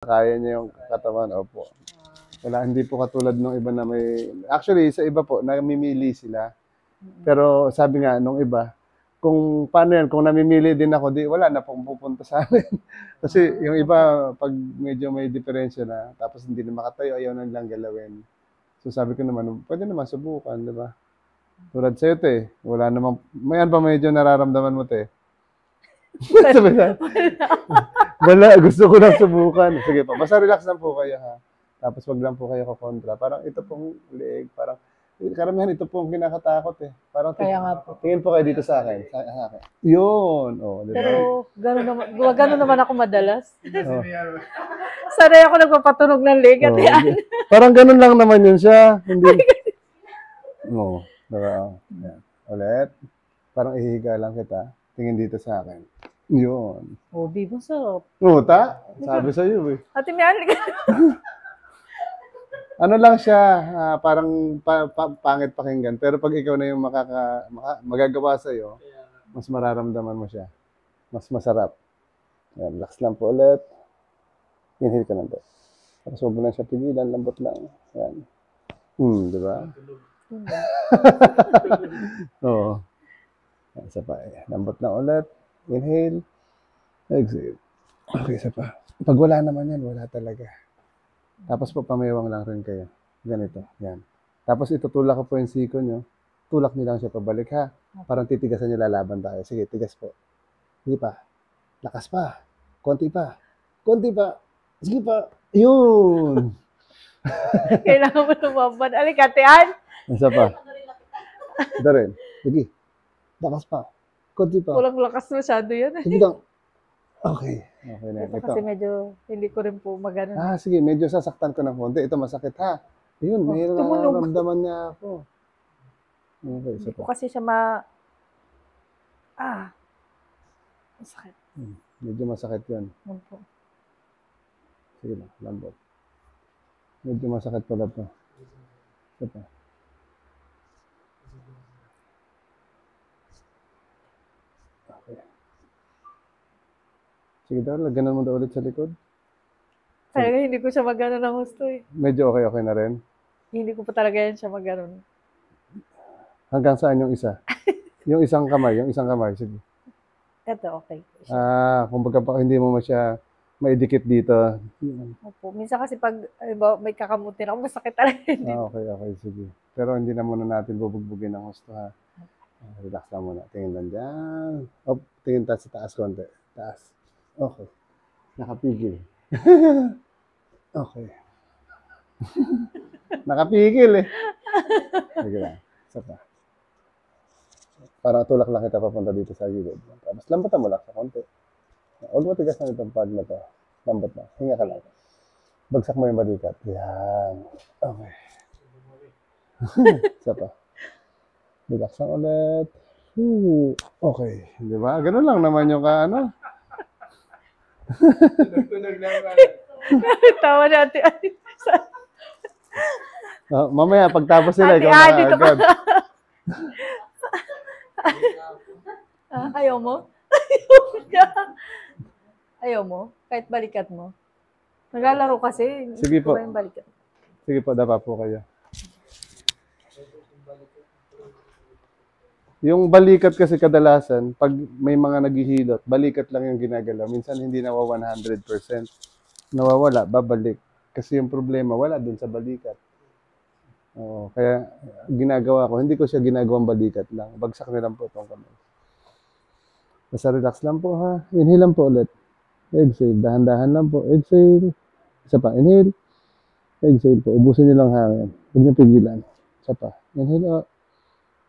kaya niya yung katawan, opo. Wala, hindi po katulad nung iba na may... Actually, sa iba po, namimili sila. Pero sabi nga, nung iba, kung paano yan, kung namimili din ako, di wala na pong pupunta sa amin. Kasi yung iba, pag medyo may diferensya na, tapos hindi na makatayo, ayaw na lang galawin. So sabi ko naman, pwede naman subukan, di ba? Tulad sa'yo, te, wala namang, mayan pa medyo nararamdaman mo, te. Sabi na, wala, gusto ko lang subukan. Sige pa, basta relax lang po kayo, ha? Tapos wag lang po kayo kakontra. Parang ito pong leeg, parang, karamihan ito pong kinakatakot eh. Parang Kaya nga po. tingin po kayo dito sa akin. Sa akin. Yun. Oh, di ba? Pero gano'n naman ako madalas. Sanay ako nagpapatunog ng leg at yan. Parang ganun lang naman yun siya. Hindi. No. Diba? Yan. Ulit. Parang ihiga lang kita. Tingin dito sa akin. Yun. Oh, di ba sarap? Ta? Sabi sa'yo eh. Ate Mian, Ano lang siya, parang pangit pakinggan. Pero pag ikaw na yung magagawa sa'yo, mas mararamdaman mo siya. Mas masarap. Yan, relax lang po ulit. Inhale ka lang po. Tapos huwag mo lang siya pigilan, lambot lang. Yan. Di ba? Oo. Isa pa. Lambot lang ulit. Inhale. Exhale. Okay, isa pa. Pag wala naman yan, wala talaga. Tapos po, pamewang lang rin kayo. Ganito. Yan. Tapos itutulak ko po yung siko nyo. Tulak nyo lang siya pabalik, ha? Parang titigasan nyo, lalaban tayo. Sige, tigas po. Sige pa. Lakas pa. Konti pa. Konti pa. Sige pa. Yun. kailangan mo lumaban. Alikatean. Isa pa. Ito rin. Sige. Lakas pa. Konti pa. Kulang lakas masyado yan. Sige lang. Okay. Okay na. Ito kasi medyo hindi ko rin po magano. Sige. Medyo sasaktan ko ng konti. Ito masakit, ha? Yun. May nararamdaman niya ako. Okay. Isa pa. Kasi siya masakit. Medyo masakit yun. Opo. Sige lang. Lambot. Medyo masakit pala ito. Isa pa. Okay. Sige daw, laganan mo daw ulit sa likod. Talaga hindi ko siya magano ng gusto eh. Medyo okay na rin. Hindi ko pa talaga yan siya magano. Hanggang saan yung isa? Yung isang kamay, sige. Ito, okay. Kumbaga pa hindi mo siya maidikit dito. Opo. Minsan kasi pag may kakamutin ako, masakit talaga. Okay, sige. Pero hindi na muna natin bubugbugin ng gusto, ha? Relax lang muna. Tingin lang dyan. Tingin sa taas konti. Taas. Okay. Nakapigil. Okay. Nakapigil eh. Sige lang. Isa pa. Para tulak lang kita papunta dito sa gilid. Tapos lambatan mo lang sa konti. Huwag mo tigas na itong pad na to. Lambot na. Hinga ka lang. Bagsak mo yung balikat. Yan. Okay. Isa pa. Relax lang ulit. Okay. Di ba? Ganun lang naman yung ano. Tunog lang ba? Tawa ni Ate Adi. Mamaya, pagtapos sila, Ate ikaw Adi, na agad. Ayaw mo? Ayaw mo? Kahit balikat mo? Naglalaro kasi. Sige po. Yung balikat. Sige po, dapa po kayo. Yung balikat kasi kadalasan, pag may mga naghihilot, balikat lang yung ginagalaw. Minsan hindi nawa 100%. Nawawala, babalik. Kasi yung problema, wala dun sa balikat. Kaya ginagawa ko, hindi ko siya ginagawang balikat lang. Bagsak na lang po itong kamay. Basta relax lang po, ha. Inhale lang po ulit. Exhale. Dahan-dahan lang po. Exhale. Isa pa. Inhale. Exhale po. Ubusin niyo lang hangin. Huwag niyo pigilan. Isa pa. Inhale.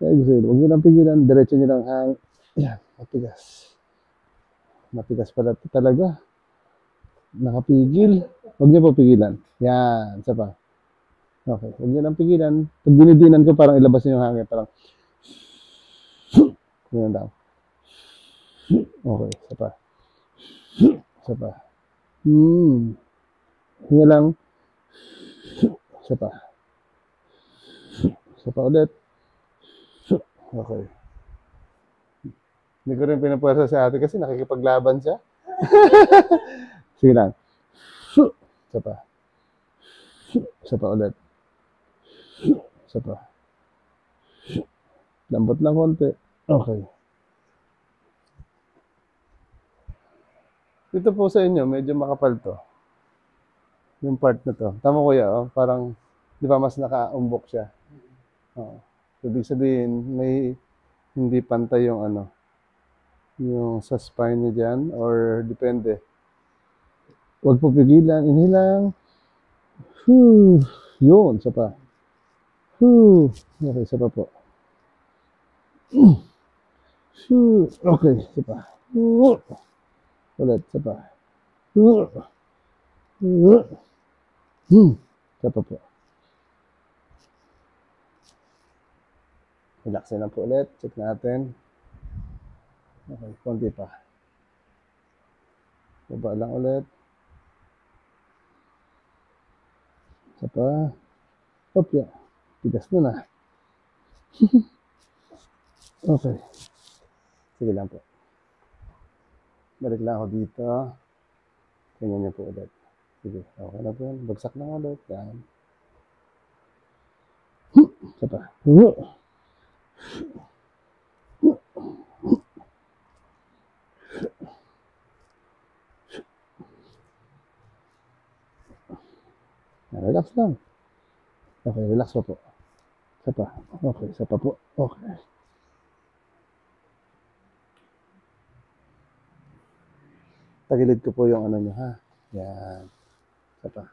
Exhale. Huwag niyo lang pigilan. Diretso niyo lang hangin. Yan. Matigas. Matigas pala ito talaga. Nakapigil. Huwag niyo po pigilan. Yan. Isa pa. Okay. Huwag niyo lang pigilan. Pag dinidinan ko, parang ilabas niyo yung hangin. Parang ganyan daw. Okay. Isa pa. Isa pa. Hinga lang. Isa pa. Isa pa ulit. Okay. Hindi ko rin pinapuwersa si ate kasi nakikipaglaban siya. Sige lang. Isa pa. Isa pa ulit. Isa pa. Lambot lang konti. Okay. Dito po sa inyo, medyo makapal to. Yung part na to. Tama kuya, oh. Parang, di ba mas nakaumbok siya? Oo. Ibig sabihin, may hindi pantay yung ano, yung sa spine niya dyan, or depende. Huwag po pigilan, inhilang. Yun, isa pa. Okay, isa pa po. Okay, isa pa. Ulit, isa pa. Isa pa po. Relaxin lang po ulit. Check natin. Okay, konti pa. Baba lang ulit. Isa pa. Okay. Tigas na na. Okay. Sige lang po. Balik lang ako dito. Ganyan niyo po ulit. Sige, okay na po yan. Bagsak lang ulit. Yan. Isa pa. Relax lang. Okay, relax pa po. Isa pa. Okay, isa pa po. Okay. Tagilid ko po yung ano nyo, ha? Yan. Isa pa.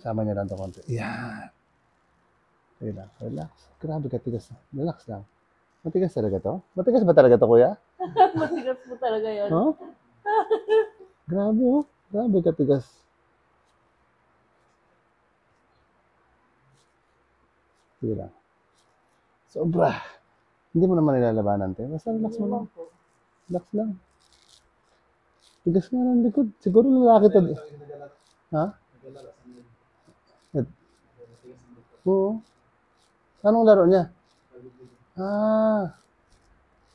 Sama niya lang ito konti. Yan. Okay lang. Relax. Grabe katigas. Relax lang. Matigas talaga to? Matigas ba talaga to, kuya? Matigas po talaga yan. Huh? Grabe, oh. Grabe katigas. Sige lang. Sobra. Hindi mo naman nilalabanan, te. Basta relax mo lang. Relax lang. Tigas nga ng likod. Siguro lalaki to. Ha? Oo. Anong laro niya?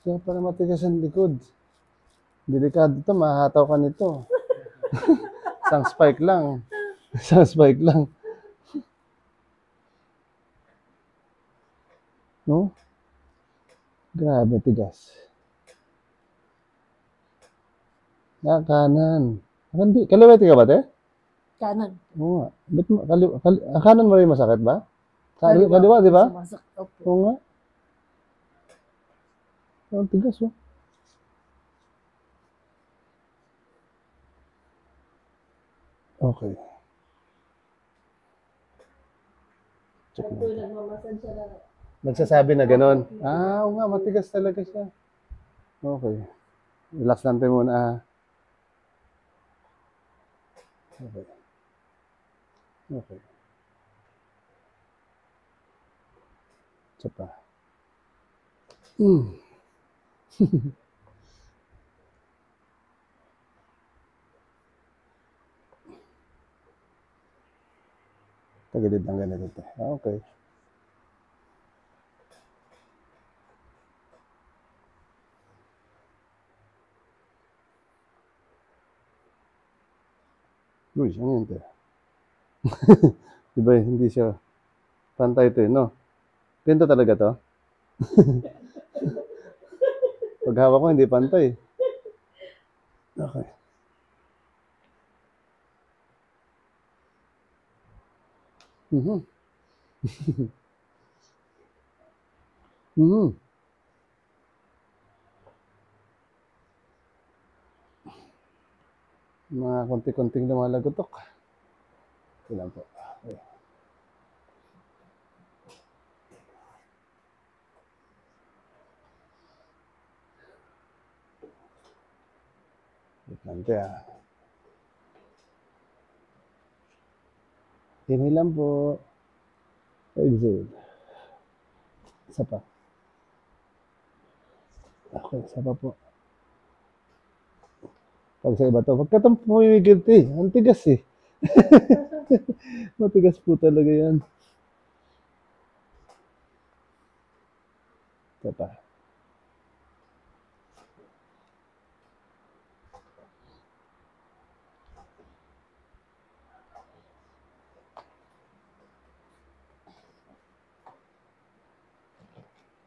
Kaya pala matigas ang likod. Delikado to, mahataw ka nito. Isang spike lang. Isang spike lang. No? Grabe, tigas. Kanan. Kaliwete ka ba, te? Kanan. Oo nga. Ba't mo, kanan mo rin masakit ba? Kaliwa, di ba? Sumasakit. Opo. Oo nga. Ang tigas, oh. Okay. Check mo. Nagsasabi na gano'n. Oo nga, matigas talaga siya. Okay. Relax lang tayo muna, ha? Okay. Okay. Isa pa. Tagilid ng ganito. Okay. Uy, ano yun, te? Diba, hindi siya pantay ito, no? Pinto talaga to? Pag hawak ko, hindi pantay. Okay. Mga konti-konting lumalagotok. Ilan po. Okay. Nanti, ah. Inhale lang po. Exhale. Isa pa. Okay, isa pa po. Pag sa iba to, huwag ka itong pumimigil, te. Ang tigas, eh. Matigas po talaga yan. Isa pa.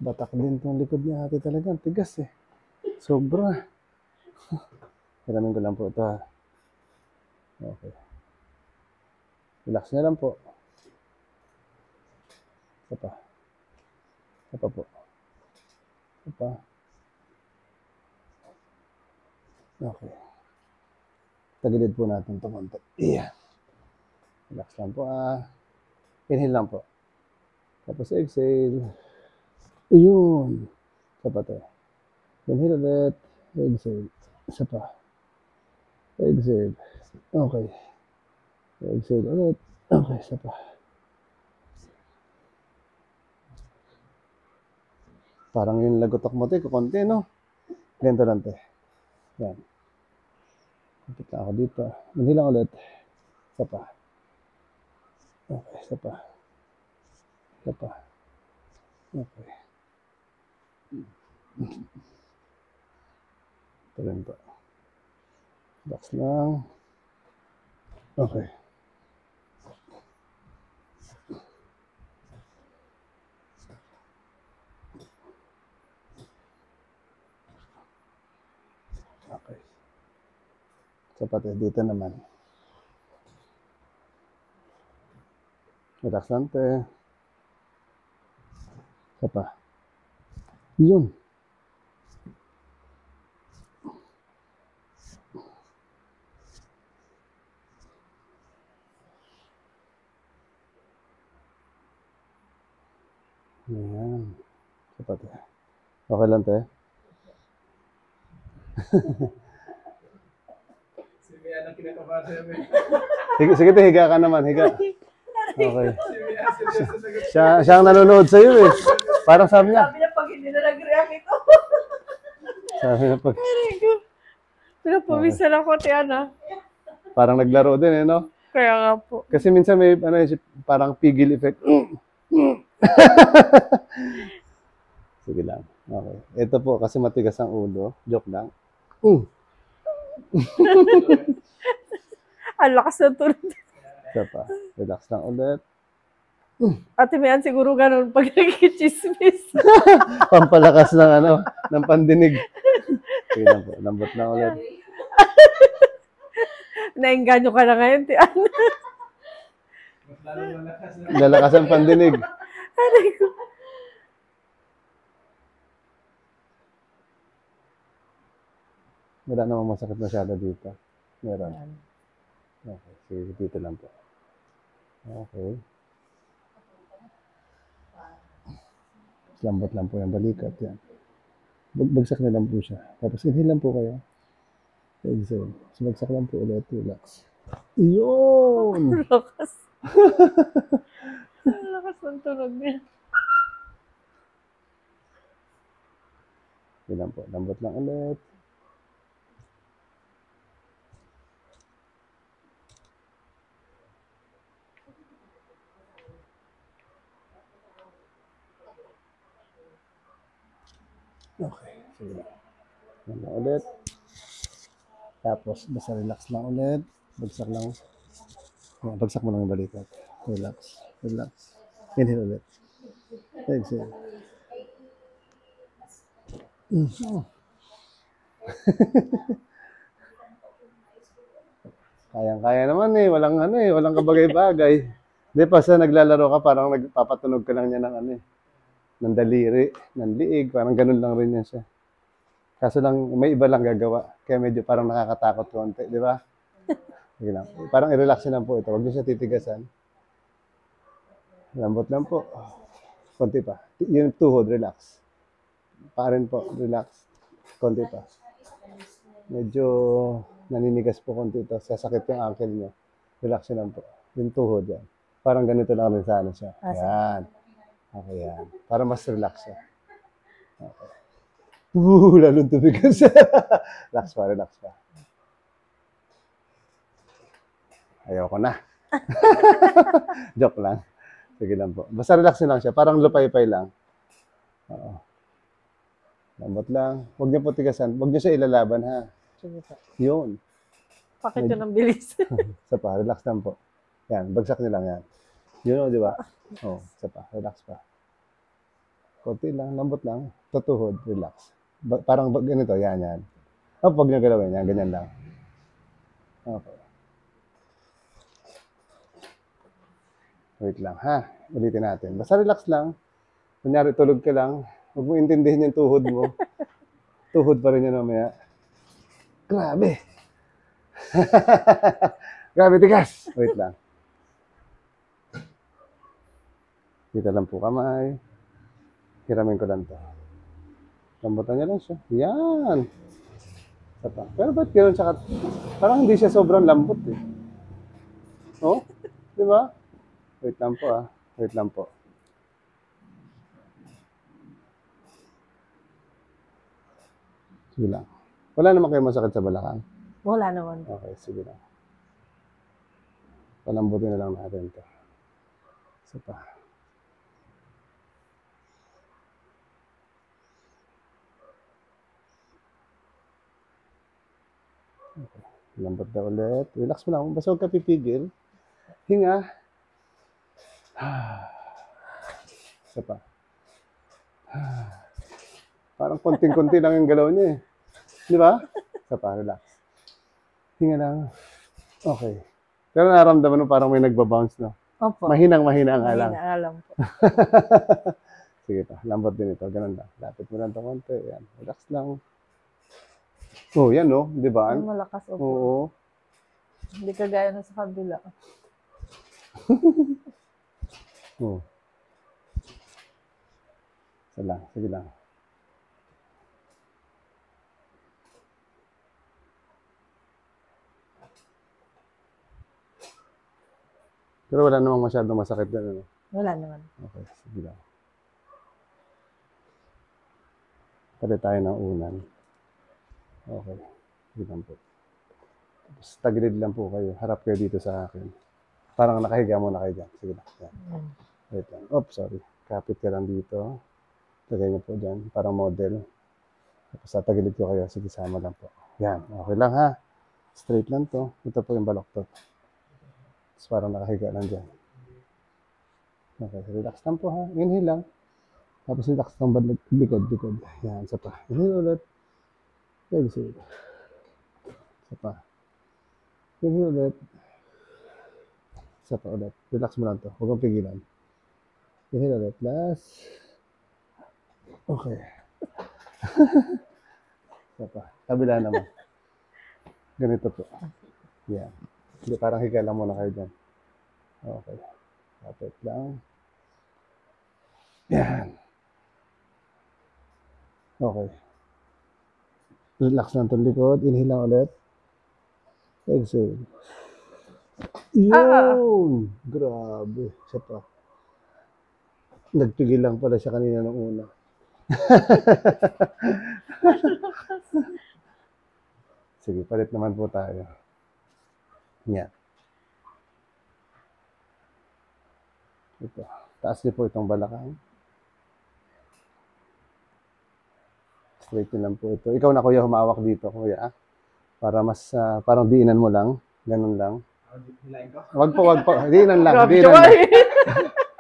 Batak din itong likod niya ate talaga. Ang tigas eh. Sobra. Hiramin ko lang po ito ha. Okay. Relax na lang po. Isa pa. Isa pa po. Isa pa. Okay. Tagilid po natin ito konti. Yeah. Relax lang po ah. Inhale lang po. Tapos exhale. Ayun. Isa pa to. Inhale ulit. Exhale. Isa pa. Exhale. Okay. Exhale ulit. Okay, isa pa. Parang yung lagotok mo, te, kukunti, no? Lento lang, te. Yan. Kapit na ako dito. Inhale lang ulit. Isa pa. Okay, isa pa. Isa pa. Okay. Ito rin pa. Relax lang. Okay. Okay. Sapat eh, dito naman. Relax lang, te. Isa pa. Yun. Ayan. Sapat eh. Okay lang, te. Si Mia na kinakabahan sa amin. Sige, te, higa ka naman. Higa. Okay. Si Mia, seryoso sagot. Siya ang nanonood sa'yo eh. Parang sabi niya. Sabi niya pag hindi na nag-react ito. Sabi niya pag... Pinapawisan ako, Tiana. Parang naglaro din eh, no? Kaya nga po. Kasi minsan may ano, parang pigil effect. Sige lang. Okay. Ito po, kasi matigas ang ulo. Joke lang. Ang lakas ng tulog. Isa pa. Relax lang ulit. Ate Mian, siguro ganun pag nagkichismis. Pampalakas ng ano, ng pandinig. Sige lang po. Lambot lang ulit. Naengganyo ka na ngayon, Tiana. Mas lalo malakas na. Lalakas ang pandinig. Aray ko. Wala namang masakit masyado dito. Meron. Okay. Sige, dito lang po. Okay. Lambot lang po yung balikat. Yan. Bagsak na lang po siya. Tapos inhale lang po kayo. Exhale. So, bagsak lang po ulit. Relax. Yun! Ang lakas. Ang lakas ng tunog niya. Yun lang po. Lambot lang ulit. Okay. Sige lang. Yan lang ulit. Tapos, basta relax lang ulit. Bagsak lang. Yan, bagsak mo lang yung balikat. Relax. Relax. Inhale ulit. Exhale. Kayang-kaya naman eh. Walang ano eh. Walang kabagay-bagay. Hindi pa sa naglalaro ka, parang nagpapatunog ka lang niya ng ano eh. Ng daliri, ng liig. Parang ganun lang rin yan siya. Kaso lang, may iba lang gagawa. Kaya medyo parang nakakatakot konti. Di ba? Sige lang. Parang i-relax lang po ito. Huwag niyo siya titigasan. Lambot lang po. Konti pa. Yung tuhod, relax. Parin po, relax. Konti pa. Medyo naninigas po konti ito. Sasakit yung ankle niyo. Relax lang po. Yung tuhod yan. Parang ganito lang rin sana siya. Ayan. Okay yan. Para mas relax siya. Okay. Lalong tubigas. Relax pa, relax pa. Ayoko na. Joke lang. Sige lang po. Basta relax lang siya. Parang lupay-pay lang. Oo. Lambot lang. Huwag niyo po tigasan. Huwag niyo siya ilalaban, ha? Sige po. Yun. Bakit yun ang bilis? Isa pa. Relax lang po. Yan. Bagsak niyo lang yan. Yun o, di ba? Oo. Isa pa. Relax pa. Konti lang, lambot lang. Tutuhod, relax. Parang ganito, yan. Huwag nyo galawin, yan, ganyan lang. Okay. Wait lang, ha? Ulitin natin. Basta relax lang. Kunyari, tulog ka lang. Huwag mo intindihin yung tuhod mo. Tuhod pa rin yan mamaya. Grabe. Grabe, tigas. Wait lang. Dito lang po kamay. Hiramin ko lang to. Lambutan niya lang siya. Yan. Pero ba't gano'n tsaka, parang hindi siya sobrang lambot eh. Oh? Di ba? Wait lang po ah. Wait lang po. Sige lang. Wala naman kayo masakit sa balakang. Wala naman. Okay, sige lang. Palambutin na lang natin ito. Isa pa. Okay. Lambot na ulit. Relax mo lang. Basta huwag ka pipigil. Hinga. Isa pa. Parang konting-konti lang yung galaw niya eh. Di ba? Isa pa, relax. Hinga lang. Okay. Pero naramdaman mo parang may nagbabounce, no? Opo. Mahinang-mahina nga lang. Alam po. Sige pa, lambot din ito. Ganun lang. Lapit mo lang ito konti. Yan. Relax lang. Oh, yan no? Di ba? Ay, malakas opo. Oo. Hindi kagaya na sa kabila. Oh. Isa lang. Sige lang. Pero wala namang masyadong masakit din, ano? Wala naman. Okay, sige lang. Pwede tayo ng unan. Okay, sige lang po. Tapos tagilid lang po kayo. Harap kayo dito sa akin. Parang nakahiga muna kayo dyan. Sige lang. Yan. Wait lang. Oops, sorry. Kapit ka lang dito. Lagay niyo po dyan. Parang model. Tapos tagilid ko kayo. Sige, sama lang po. Yan. Okay lang ha. Straight lang to. Ito po yung baloktot. Tapos parang nakahiga lang dyan. Okay, relax lang po ha. Inhale lang. Tapos relax lang likod. Yan, isa pa. Inhale ulit. Exhale. Isa pa. Inhale ulit. Isa pa ulit. Relax mo lang to. Huwag kang pigilan. Inhale ulit. Last. Okay. Isa pa. Kabila naman. Ganito po. Yan. Hindi, parang higa lang muna kayo dyan. Okay. Kapit lang. Yan. Okay. Relax lang itong likod. Inhale lang ulit. Exhale. Yun! Grabe. Siya pa. Nagpigil lang pala siya kanina nung una. Sige, palit naman po tayo. Yan. Ito. Taas niyo po itong balakang. Straight nyo lang po ito. Ikaw na kuya humawak dito, kuya. Para mas, parang diinan mo lang. Ganun lang. Hilahin ko? Wag po. Diinan lang. Grabe, Diinan lang.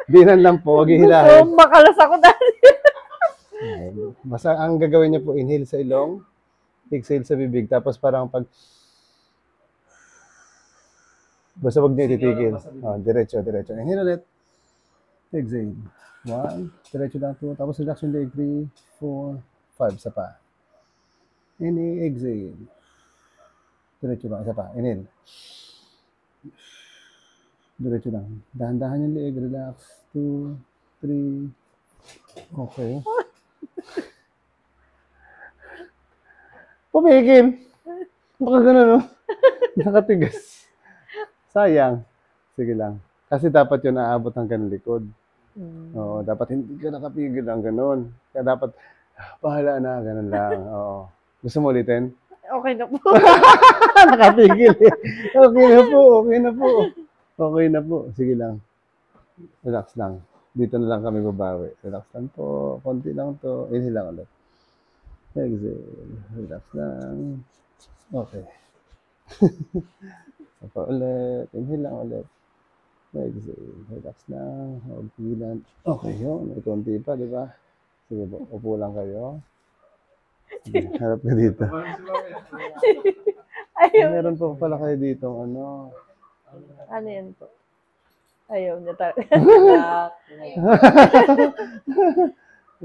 Diinan lang po. Huwag hihilahin. So, makalas ako dahil. Basta ang gagawin niyo po, inhale sa ilong, exhale sa bibig, tapos parang pag... Basta huwag niyo titigil. Diretso. Inhale ulit. Exhale. 1, diretso lang 2, tapos relax yung leg, 3, 4, 5, isa pa. Inhale, exhale. Diretso lang, isa pa. Inhale. Diretso lang. Dahan-dahan yung leg, relax. 2, 3. Okay. Pumigil. Baka gano'n, no? Nakatigas. Sayang. Sige lang. Kasi dapat yun aabot hanggang likod. Oo, dapat hindi ka nakapigil ng gano'n. Kaya dapat, bahala na, gano'n lang. Oo. Gusto mo ulitin? Okay na po. Nakapigil eh. Okay na po. Sige lang. Relax lang. Dito na lang kami babawi. Relax lang po. Konti lang to. Inhale lang ulit. Exhale. Relax lang. Okay. Sapa ulit. Inhale lang ulit. Exhale. Relax lang. Huwag pigilan. Okay yun. May konti pa, di ba? Sige po, upo lang kayo. Sige, harap ka dito. Parang si Mami. Ayaw. Meron po pala kayo dito, ano. Ano yan po? Ayaw niya talaga.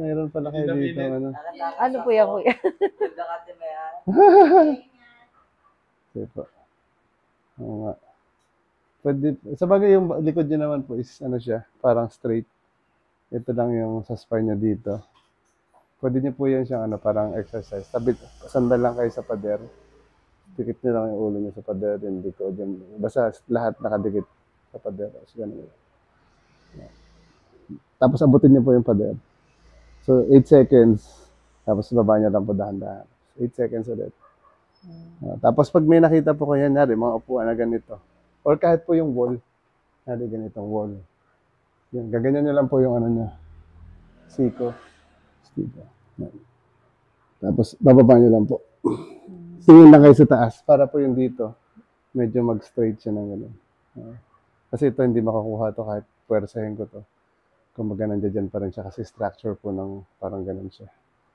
Meron pala kayo dito, ano. Ano po yan, kuya? Sige po. Oo nga. Pwede, sa bagay yung likod niya naman po is ano siya, parang straight. Ito lang yung sa spine niya dito. Pwede niyo po yan siyang ano, parang exercise. Sandal lang kayo sa pader. Dikit niyo lang yung ulo niyo sa pader, yung likod. Basta lahat nakadikit sa pader. So, ganun. Tapos abutin niyo po yung pader. So, 8 seconds. Tapos baba niyo lang po dahan-dahan. 8 seconds ulit. Tapos pag may nakita po kayo, nari, mga upuan na ganito. Or kahit po yung wall. Nari, ganitong wall. Yan, gaganyan nyo lang po yung ano niya. Siko. Tapos bababa nyo lang po. Tingin lang kayo sa taas para po yung dito. Medyo mag-straight siya ng gano'n. Kasi ito hindi makakuha to kahit puwersahin ko to. Kumbaga nandiyan pa rin siya kasi structure po ng parang gano'n siya.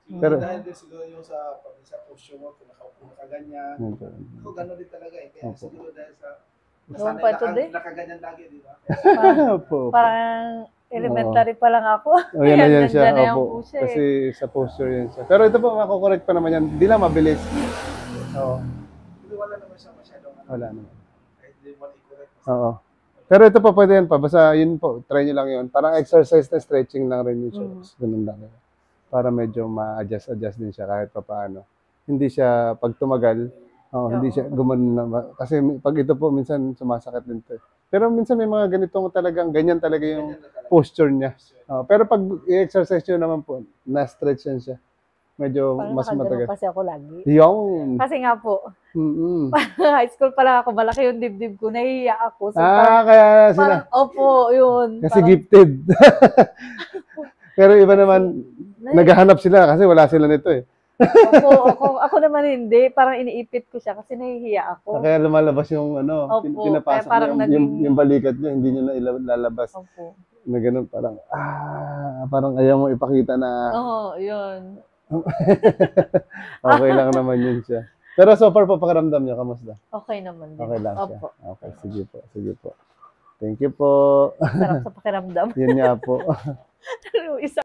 Pero Dahil din siguro yung sa posture mo, kung nakaupo ka ganyan. Ako gano'n din talaga eh. Kaya siguro dahil sa nakaganyan lagi, di ba? Opo. Parang elementary pa lang ako. Oh, yan na yan siya. Nandyan na yung Opo. puso eh. Kasi sa posture yan siya. Pero ito po, makukorek pa naman yan. Hindi lang mabilis. Oo. Hindi wala naman siya masyadong Wala naman. kahit di mo i-correct. Oo. Pero ito po, pwede yan pa. Basta yun po, try nyo lang yun. Parang exercise na stretching lang rin yun siya. Ganun lang. Para medyo ma-adjust din siya kahit pa paano. Hindi siya, pag tumagal, hindi siya gumanon na. Kasi pag ito po, minsan sumasakit din to. Pero minsan may mga ganitong talagang, ganyan talaga yung posture niya. Pero pag i-exercise nyo naman po, na-stretch yan siya. Medyo Parang mas nakagano matagal. kasi ako lagi. Yung. Kasi nga po, Mm-mm. high school pa lang ako, malaki yung dibdib ko, nahihiya ako. So, Kaya sila. opo, yun. Kasi Parang, gifted. Pero iba naman, naghahanap sila kasi wala sila nito eh. ako naman hindi. Parang iniipit ko siya kasi nahihiya ako. Kaya lumalabas yung ano, Opo, pinapasok kaya parang niya yung balikat niya, hindi niyo na ilalabas. Opo. Na ganun, parang, parang ayaw mo ipakita na Oo, yun. okay lang naman yun siya. Pero so far po, pakiramdam niyo, kamusta? Okay naman din. Okay lang siya. Opo. Okay, sige po. Thank you po. Sarap sa pakiramdam. Yun nga po. Isa